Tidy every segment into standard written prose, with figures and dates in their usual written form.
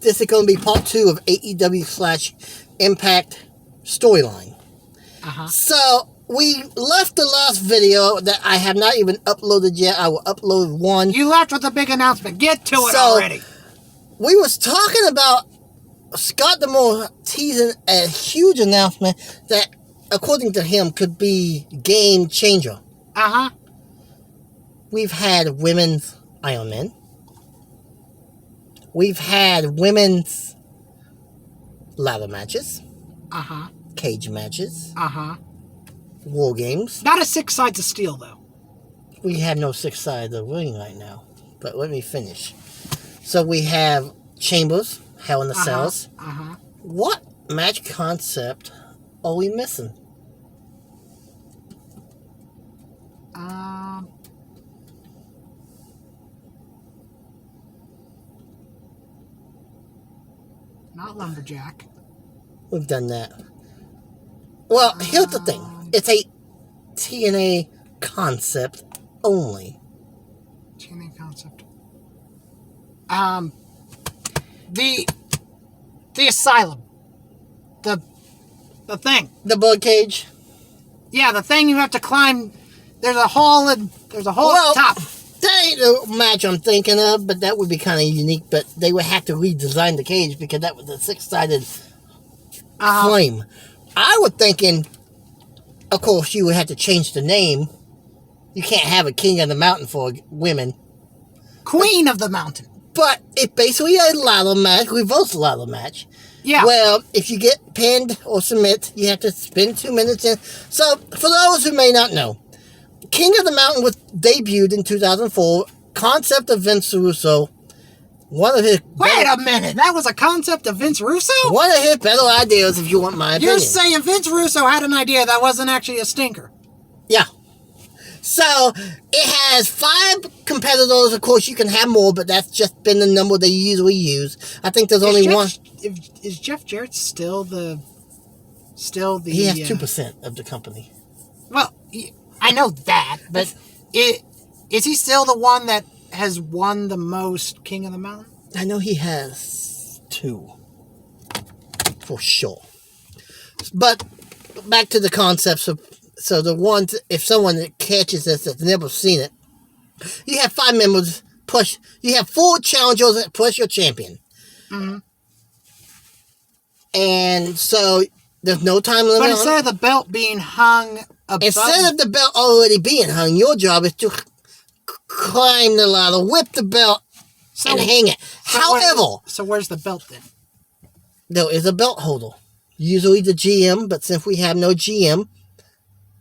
this is going to be part 2 of AEW/Impact storyline. So we left the last video that I have not even uploaded yet. I will upload one. You left with a big announcement. Get to it already. We was talking about Scott D'Amore teasing a huge announcement that, according to him, could be game changer. We've had women's Iron Man. We've had women's ladder matches. Cage matches. War games. Not a 6 sides of steel, though. We have no 6 sides of ring right now. But let me finish. So we have Chambers, Hell in the Cells. What match concept are we missing? Not Lumberjack. We've done that. Well, here's the thing. It's a TNA concept only. TNA concept. The asylum. The thing. The birdcage? Yeah, the thing you have to climb. There's a hole at the top. That ain't the match I'm thinking of, but that would be kind of unique. But they would have to redesign the cage because that was a 6-sided flame. I was thinking, of course, you would have to change the name. You can't have a King of the Mountain for women. Queen of the Mountain. But it's basically a ladder match, reverse ladder match. Yeah. Well, if you get pinned or submit, you have to spend 2 minutes in. So, for those who may not know, King of the Mountain was debuted in 2004. Concept of Vince Russo. One of his... Wait a minute. That was a concept of Vince Russo? One of his better ideas, if you want my opinion. You're saying Vince Russo had an idea that wasn't actually a stinker. Yeah. So, it has 5 competitors. Of course, you can have more, but that's just been the number they usually use. I think there's only one. Is Jeff Jarrett still the... He has 2% of the company. Well, I know that, but is he still the one that has won the most King of the Mountain? I know he has 2. For sure. But, back to the concepts of... So the ones, if someone catches this that's never seen it, you have 5 members, plus you have 4 challengers plus your champion. And so there's no time limit. But instead of the belt being hung above... Instead of the belt already being hung, your job is to climb the ladder, whip the belt, and hang it. However... So where's the belt then? There is a belt holder. Usually the GM, but since we have no GM...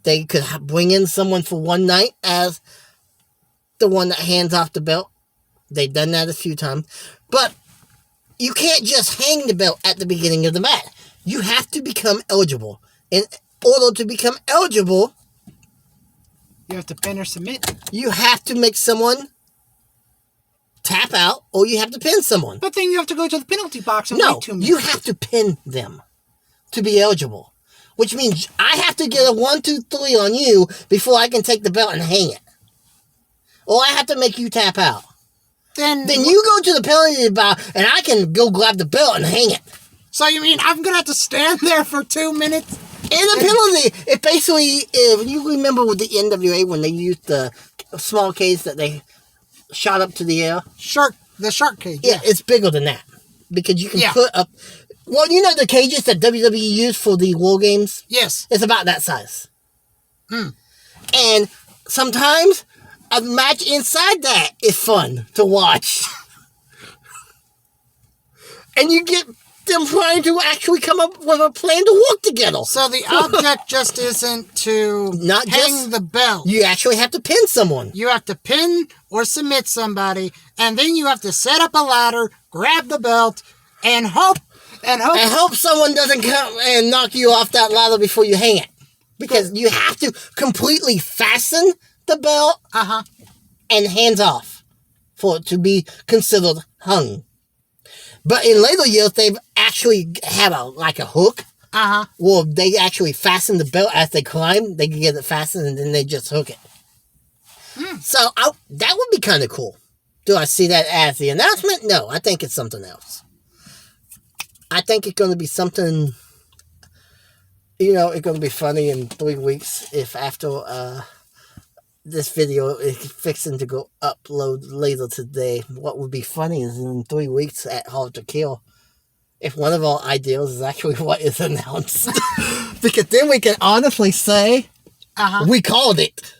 They could bring in someone for one night as the one that hands off the belt. They've done that a few times. But you can't just hang the belt at the beginning of the match. You have to become eligible. In order to become eligible... You have to pin or submit. You have to make someone tap out, or you have to pin someone. But then you have to go to the penalty box and wait 2 minutes. You have to pin them to be eligible. Which means I have to get a 1, 2, 3 on you before I can take the belt and hang it. Or I have to make you tap out. Then you go to the penalty box and I can go grab the belt and hang it. So you mean I'm going to have to stand there for 2 minutes? In the penalty, it basically, if you remember with the NWA when they used the small cage that they shot up to the air. The shark cage. Yeah, it's bigger than that. Because you can put up... Well, you know the cages that WWE used for the War Games? Yes. It's about that size. And sometimes a match inside that is fun to watch. And you get them trying to actually come up with a plan to work together. So the object just isn't to hang the belt. You actually have to pin someone. You have to pin or submit somebody, and then you have to set up a ladder, grab the belt, and hope someone doesn't come and knock you off that ladder before you hang it. Because you have to completely fasten the belt and hands off for it to be considered hung. But in later years, they've actually had a hook. Well, they actually fasten the belt as they climb. They can get it fastened and then they just hook it. So that would be kind of cool. Do I see that as the announcement? No, I think it's something else. I think it's going to be something. It's going to be funny in 3 weeks if after this video is fixing to go upload later today. What would be funny is in 3 weeks at Hard to Kill, if one of our ideas is actually what is announced. Because then we can honestly say, we called it.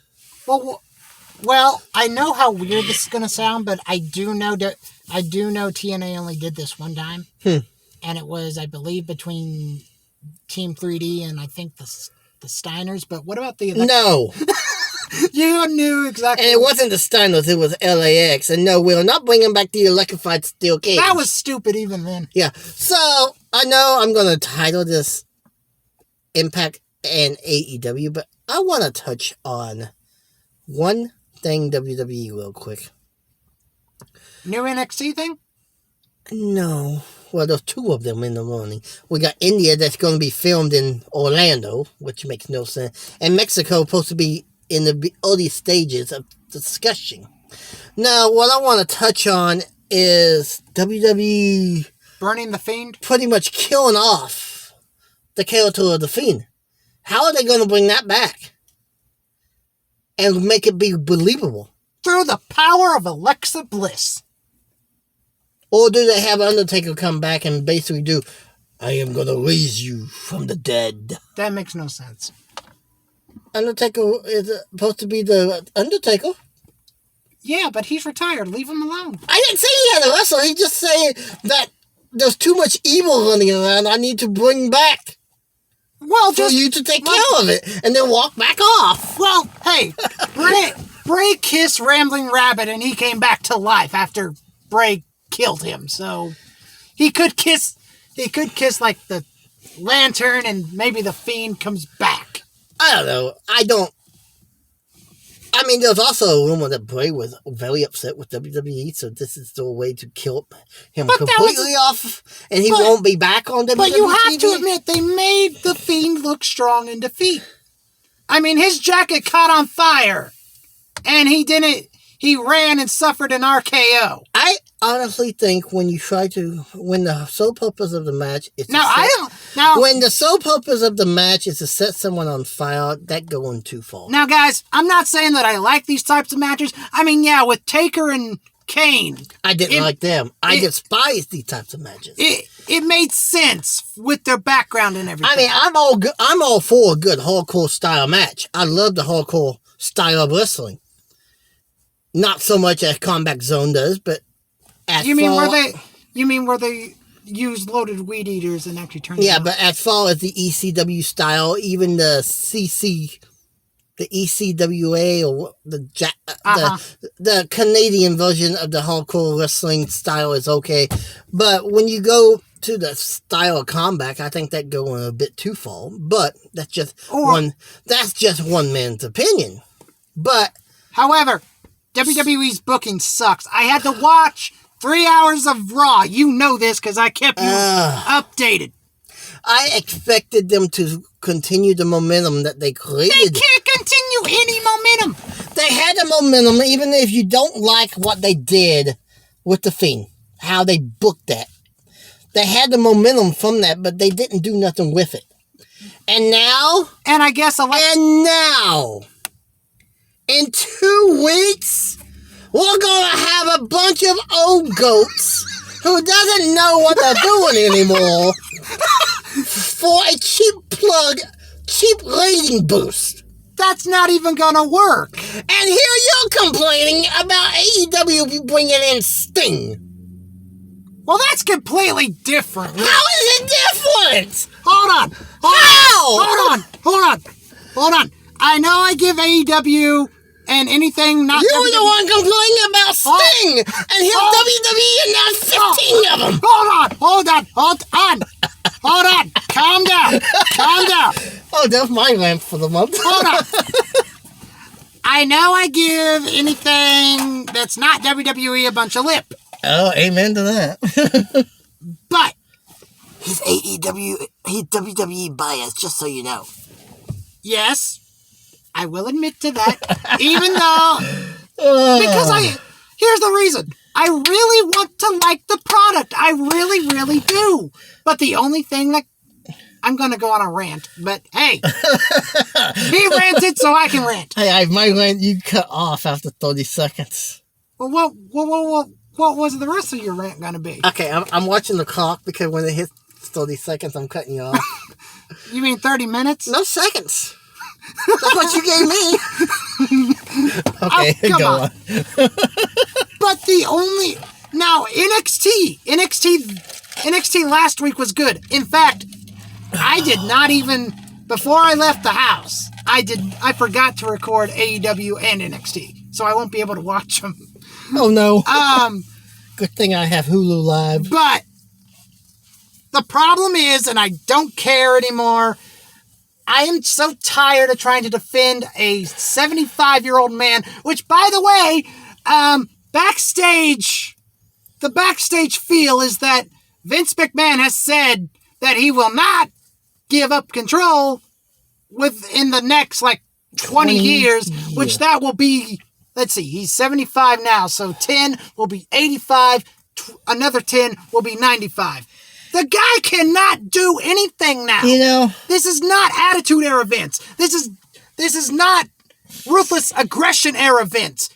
Well, I know how weird this is going to sound, but I do know TNA only did this one time. And it was, I believe, between Team 3D and I think the Steiners. But what about the... No. You knew exactly. And it wasn't the Steiners, it was LAX. And no, we're not bringing back the electrified steel cage. That was stupid even then. Yeah. So, I know I'm going to title this Impact and AEW, but I want to touch on one thing WWE real quick. New NXT thing? No. Well, there's 2 of them in the morning. We got India that's going to be filmed in Orlando, which makes no sense. And Mexico supposed to be in the early stages of discussion. Now, what I want to touch on is WWE... Burning the Fiend? Pretty much killing off the character of the Fiend. How are they going to bring that back? And make it be believable? Through the power of Alexa Bliss. Or do they have Undertaker come back and basically do, I am going to raise you from the dead? That makes no sense. Undertaker is supposed to be the Undertaker. Yeah, but he's retired. Leave him alone. I didn't say he had a wrestle. He just saying that there's too much evil running around. I need to bring back. Well, for you to take care of it and then walk back off. Well, hey, Bray kissed Rambling Rabbit and he came back to life after Bray killed him. So he could kiss like the Lantern and maybe the Fiend comes back. I don't know. I mean, there's also a rumor that Bray was very upset with WWE, so this is the way to kill him completely off, and he won't be back on WWE. But you have to admit, they made the Fiend look strong in defeat. I mean, his jacket caught on fire, and he ran and suffered an RKO. I honestly think when the sole purpose of the match is when the sole purpose of the match is to set someone on fire, that going too far. Now, guys, I'm not saying that I like these types of matches. I mean, yeah, with Taker and Kane. I didn't like them. I despise these types of matches. It made sense with their background and everything. I mean, I'm all for a good hardcore style match. I love the hardcore style of wrestling. Not so much as Combat Zone does, but You mean where they use loaded weed eaters and actually turn? Yeah, but as far as the ECW style, even the ECWA or the Canadian version of the hardcore wrestling style is okay. But when you go to the style of combat, I think that going a bit too far. But that's just one man's opinion. But however, WWE's booking sucks. I had to watch 3 hours of Raw. You know this because I kept you updated. I expected them to continue the momentum that they created. They can't continue any momentum. They had the momentum, even if you don't like what they did with the Fiend, how they booked that. They had the momentum from that, but they didn't do nothing with it. And now... And I guess And now... In 2 weeks, we're going to have a bunch of old goats who doesn't know what they're doing anymore for a cheap rating boost. That's not even going to work. And here you're complaining about AEW bringing in Sting. Well, that's completely different. How is it different? Hold on. I know I give AEW and anything not... You're the one complaining about Sting! And here WWE announced 15 of them! Hold on! Calm down! Oh, that's my lamp for the month. Hold on! I know I give anything that's not WWE a bunch of lip. Oh, amen to that. But... He's WWE biased, just so you know. Yes. I will admit to that, even though, because here's the reason. I really want to like the product. I really, really do. But the only thing that I'm going to go on a rant, but hey, he ranted, so I can rant. Hey, my rant you cut off after 30 seconds. Well, what was the rest of your rant going to be? Okay, I'm watching the clock because when it hits 30 seconds, I'm cutting you off. You mean 30 minutes? No seconds. That's what you gave me. Okay, come go on. But the only... Now, NXT last week was good. In fact, I did not even... Before I left the house, I forgot to record AEW and NXT. So I won't be able to watch them. Oh, no. Good thing I have Hulu Live. But the problem is, and I don't care anymore, I am so tired of trying to defend a 75-year-old man, which, by the way, backstage, the backstage feel is that Vince McMahon has said that he will not give up control within the next, 20 years, which that will be, let's see, he's 75 now, so 10 will be 85, another 10 will be 95. The guy cannot do anything now. You know, this is not Attitude Era Vince. This is not Ruthless Aggression Era Vince.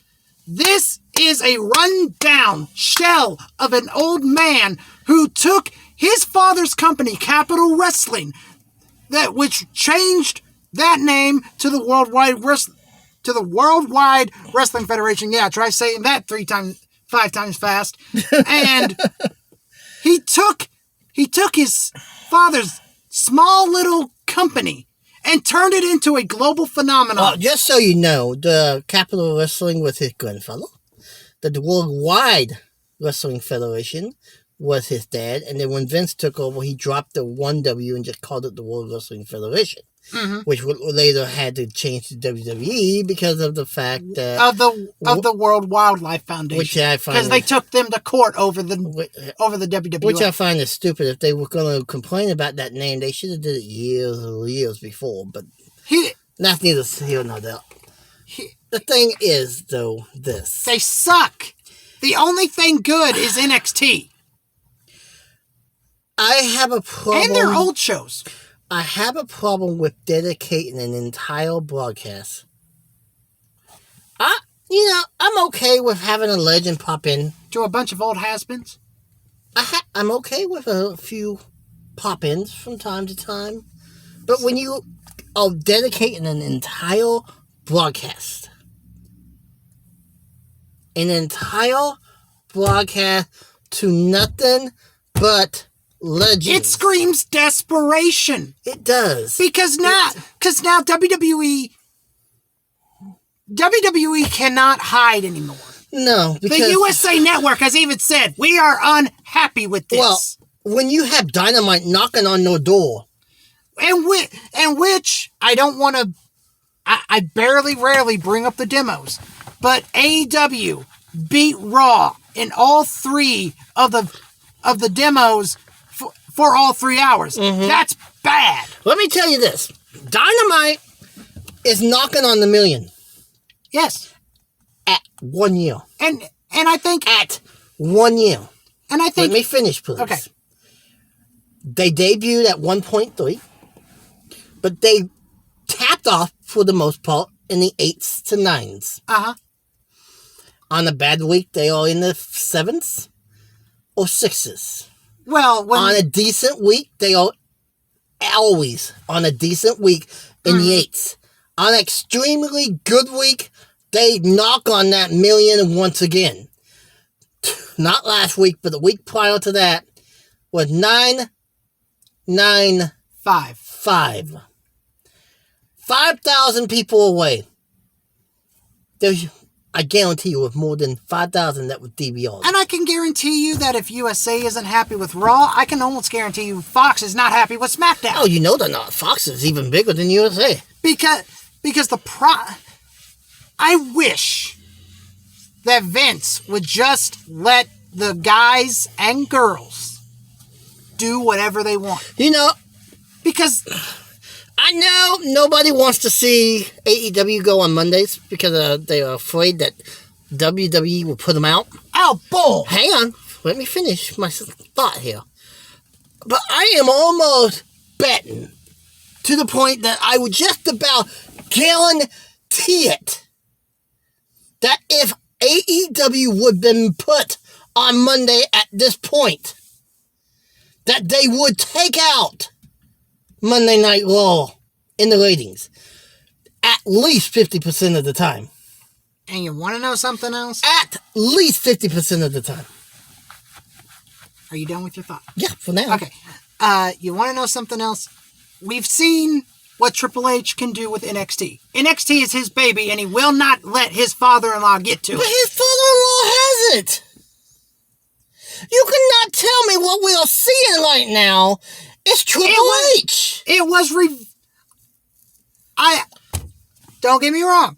This is a run-down shell of an old man who took his father's company, Capital Wrestling, which changed that name to the Worldwide Wrestling Federation. Yeah, try saying that 5 times fast. And he took his father's small little company and turned it into a global phenomenon. Well, just so you know, the Capital Wrestling was his grandfather. The Worldwide Wrestling Federation was his dad. And then when Vince took over, he dropped the 1W and just called it the World Wrestling Federation. Mm-hmm. Which later had to change to WWE because of the fact that of the World Wildlife Foundation, which I find because they took them to court over the WWE, which I find is stupid. If they were going to complain about that name, they should have did it years before. But that's neither here nor there. The thing is, though, they suck. The only thing good is NXT. I have a problem, and their old shows. I have a problem with dedicating an entire broadcast. I'm okay with having a legend pop in. To a bunch of old has-beens? I'm okay with a few pop-ins from time to time. But when you are dedicating an entire broadcast, to nothing but legends. It screams desperation. It does. Because now WWE cannot hide anymore. No, because the USA Network has even said, we are unhappy with this. Well, when you have Dynamite knocking on your door. And which I don't want to, I rarely bring up the demos, but AEW beat Raw in all 3 of the demos for all 3 hours. Mm-hmm. That's bad. Let me tell you this. Dynamite is knocking on the million. Yes. At 1 year. And I think... At 1 year. And I think... Let me finish, please. Okay. They debuted at 1.3, but they tapped off, for the most part, in the 8s to 9s. Uh-huh. On a bad week, they are in the 7s or 6s. Well, on a decent week, they are always on a decent week in the 8s. On an extremely good week, they knock on that million once again. Not last week, but the week prior to that was 995. 5,000 people away. I guarantee you, with more than 5,000 that was DVR. And I can guarantee you that if USA isn't happy with Raw, I can almost guarantee you Fox is not happy with SmackDown. Oh, you know they're not. Fox is even bigger than USA. Because I wish that Vince would just let the guys and girls do whatever they want. Because... I know nobody wants to see AEW go on Mondays because they are afraid that WWE will put them out. Oh, bull! Hang on. Let me finish my thought here. But I am almost betting to the point that I would just about guarantee it that if AEW would have been put on Monday at this point, that they would take out Monday Night Raw in the ratings at least 50% of the time. And you want to know something else? At least 50% of the time. Are you done with your thought? Yeah, for now. Okay. You want to know something else? We've seen what Triple H can do with NXT. NXT is his baby, and he will not let his father-in-law get to it. But his father-in-law has it. You cannot tell me what we are seeing right now is Triple H. It was don't get me wrong.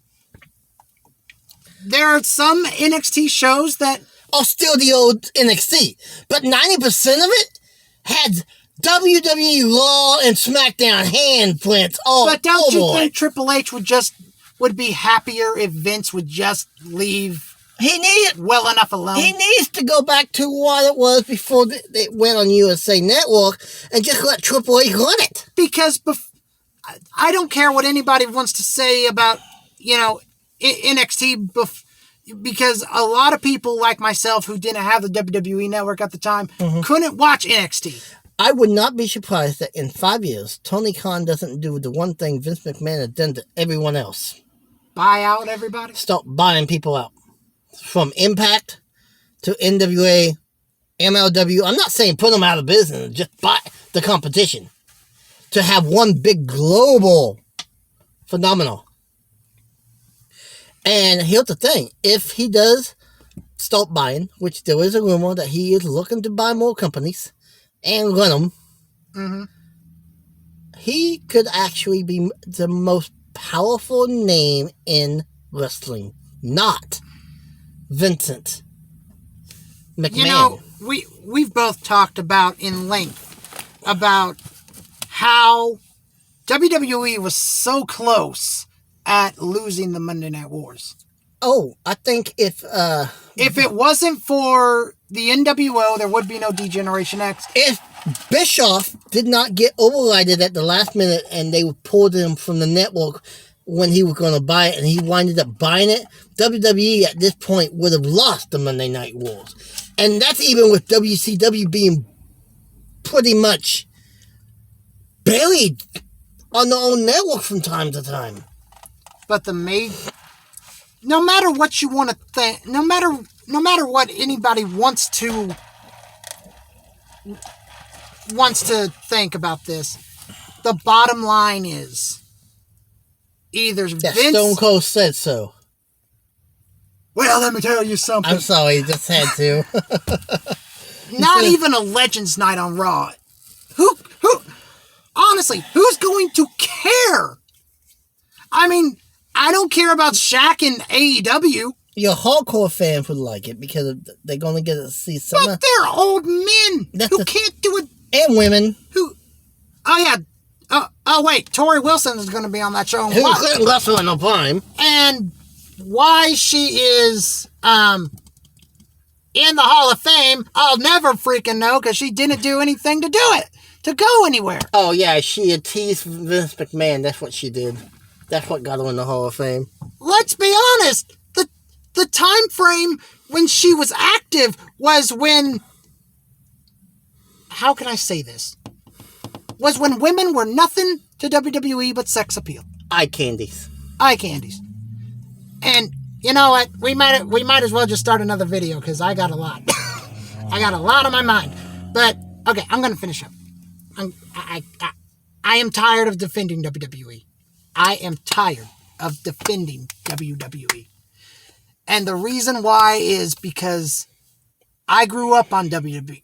There are some NXT shows that are still the old NXT, but 90% of it had WWE Raw and SmackDown handprints all over. But don't you think Triple H would be happier if Vince would just leave well enough alone? He needs to go back to what it was before it went on USA Network and just let Triple H run it. Because I don't care what anybody wants to say about, NXT because a lot of people like myself who didn't have the WWE Network at the time couldn't watch NXT. I would not be surprised that in 5 years, Tony Khan doesn't do the one thing Vince McMahon has done to everyone else. Buy out everybody? Stop buying people out. From Impact to NWA, MLW. I'm not saying put them out of business, just buy the competition. To have one big global phenomenon. And here's the thing. If he does stop buying, which there is a rumor that he is looking to buy more companies and run them, he could actually be the most powerful name in wrestling. Not Vincent McMahon. We've both talked about in length about how WWE was so close at losing the Monday Night Wars. Oh, I think if it wasn't for the NWO, there would be no D-Generation X. If Bischoff did not get overrided at the last minute and they pulled him from the network when he was going to buy it and he winded up buying it, WWE at this point would have lost the Monday Night Wars. And that's even with WCW being pretty much buried on their own network from time to time. But no matter what you want to think, no matter what anybody wants to think about this, the bottom line is either that Vince... Stone Cold said so. Well, let me tell you something. I'm sorry, just had to. Not even a Legends Night on Raw. Who, honestly, who's going to care? I mean, I don't care about Shaq and AEW. Your hardcore fans would like it because they're going to get to see some. But they're old men who can't do it. And women. Oh, yeah. Oh, wait. Tori Wilson is going to be on that show. Who couldn't wrestle in no prime. And why she is in the Hall of Fame, I'll never freaking know because she didn't do anything to do it, to go anywhere. Oh, yeah. She had teased Vince McMahon. That's what she did. That's what got her in the Hall of Fame. Let's be honest. The time frame when she was active was when... How can I say this? Was when women were nothing to WWE but sex appeal. Eye candies. And you know what? We might as well just start another video because I got a lot. I got a lot on my mind. But okay, I'm gonna finish up. I am tired of defending WWE. I am tired of defending WWE. And the reason why is because I grew up on WWE.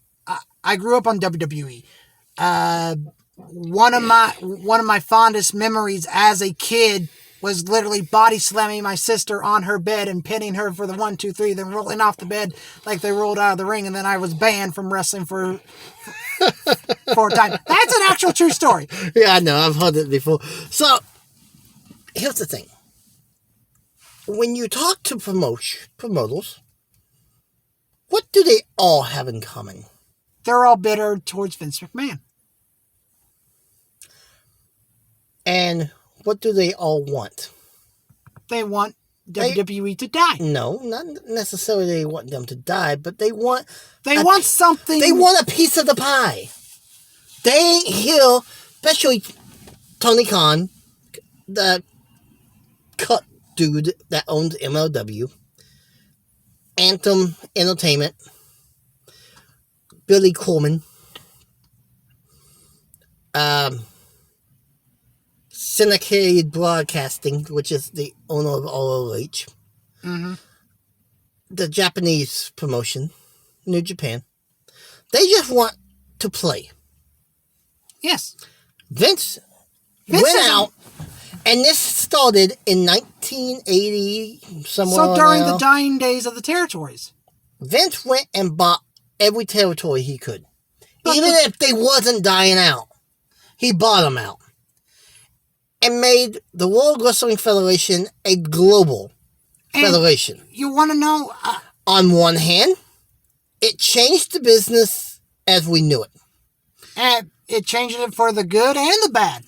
One of my fondest memories as a kid was literally body slamming my sister on her bed and pinning her for the 1, 2, 3, then rolling off the bed like they rolled out of the ring, and then I was banned from wrestling for a time. That's an actual true story. Yeah, I know. I've heard it before. So, here's the thing. when you talk to promoters, what do they all have in common? They're all bitter towards Vince McMahon. And what do they all want? They want WWE to die. No, not necessarily they want them to die, but they want... They want something... They want a piece of the pie. They ain't here, especially Tony Khan, the cut dude that owns MLW, Anthem Entertainment, Billy Coleman, Syndicated Broadcasting, which is the owner of ROH, the Japanese promotion, New Japan. They just want to play. Yes. Vince went out, and this started in 1980, somewhere. So during the dying days of the territories. Vince went and bought every territory he could. Even if they wasn't dying out, he bought them out. And made the World Wrestling Federation a global federation. You want to know? On one hand, it changed the business as we knew it. And it changed it for the good and the bad.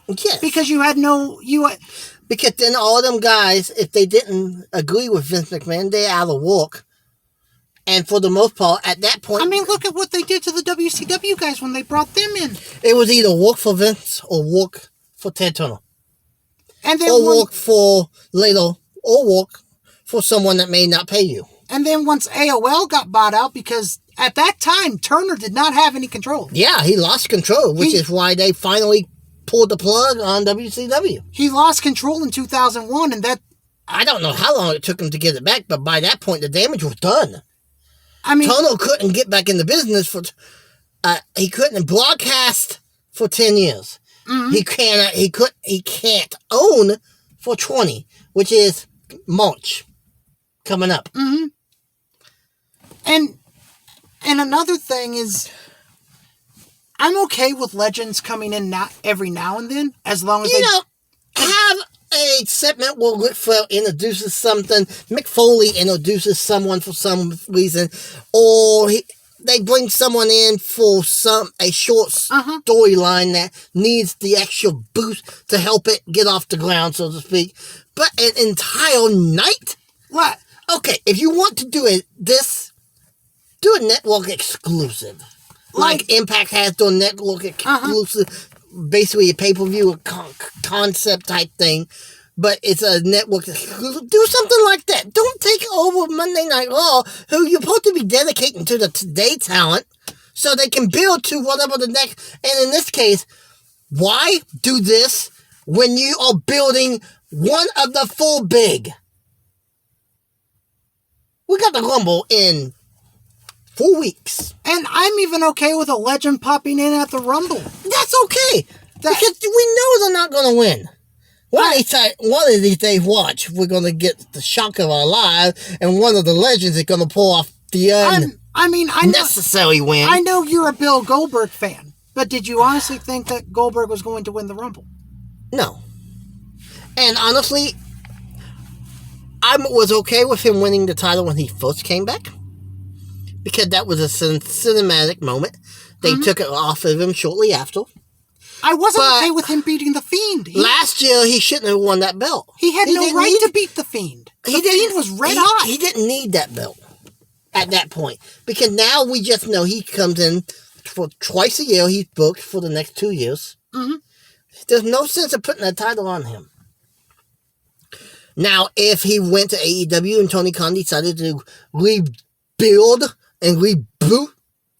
Yes. Because you had no... Because then all them guys, if they didn't agree with Vince McMahon, they're out of work. And for the most part, at that point... I mean, look at what they did to the WCW guys when they brought them in. It was either work for Vince or work for Ted Turner. And then or work for later, or work for someone that may not pay you. And then once AOL got bought out, because at that time, Turner did not have any control. Yeah, he lost control, which is why they finally pulled the plug on WCW. He lost control in 2001, and that... I don't know how long it took him to get it back, but by that point, the damage was done. I mean... Turner couldn't get back in the business for... he couldn't broadcast for 10 years. Mm-hmm. He can't own for 20, which is March coming up. Mm-hmm. And another thing is, I'm okay with legends coming in every now and then, as long as have a segment where Ric Flair introduces something, Mick Foley introduces someone for some reason, or they bring someone in for a short storyline that needs the extra boost to help it get off the ground, so to speak. But an entire night? What? Okay, if you want to do do a network exclusive. Like Impact has done network exclusive, basically a pay-per-view concept type thing. But it's a network exclusive. Do something like that. Don't take over Monday Night Raw, who you're supposed to be dedicating to the Today talent, so they can build to whatever the next... And in this case, why do this when you are building one of the four big? We got the Rumble in 4 weeks. And I'm even okay with a legend popping in at the Rumble. That's okay. Because we know they're not going to win. One of these days, watch, we're going to get the shock of our lives, and one of the legends is going to pull off the unnecessary win. I know you're a Bill Goldberg fan, but did you honestly think that Goldberg was going to win the Rumble? No. And honestly, I was okay with him winning the title when he first came back, because that was a cinematic moment. They took it off of him shortly after. I wasn't okay with him beating The Fiend. Last year, he shouldn't have won that belt. He had no right to beat The Fiend. The Fiend was red hot. He didn't need that belt at that point. Because now we just know he comes in for twice a year. He's booked for the next 2 years. Mm-hmm. There's no sense of putting a title on him. Now, if he went to AEW and Tony Khan decided to rebuild and reboot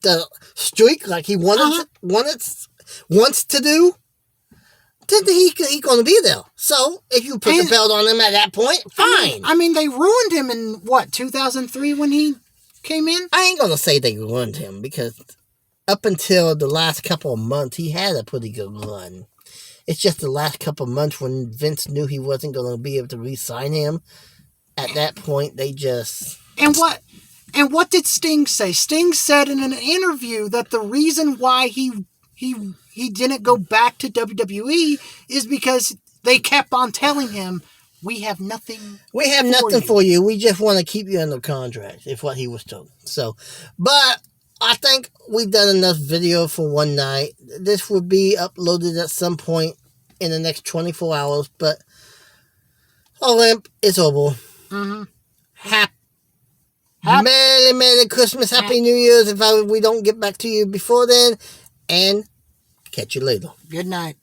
the streak like he wants to do, then he's going to be there. So, if you put the belt on him at that point, fine. I mean, they ruined him in, 2003 when he came in? I ain't going to say they ruined him, because up until the last couple of months, he had a pretty good run. It's just the last couple of months when Vince knew he wasn't going to be able to re-sign him. At that point, they just... And what did Sting say? Sting said in an interview that the reason why he didn't go back to WWE is because they kept on telling him, We have nothing. We have nothing for you. We just want to keep you under contract, is what he was told. So, but I think we've done enough video for one night. This will be uploaded at some point in the next 24 hours, but Olymp is over. Mm-hmm. Merry Christmas, Happy New Year's if we don't get back to you before then, and catch you later. Good night.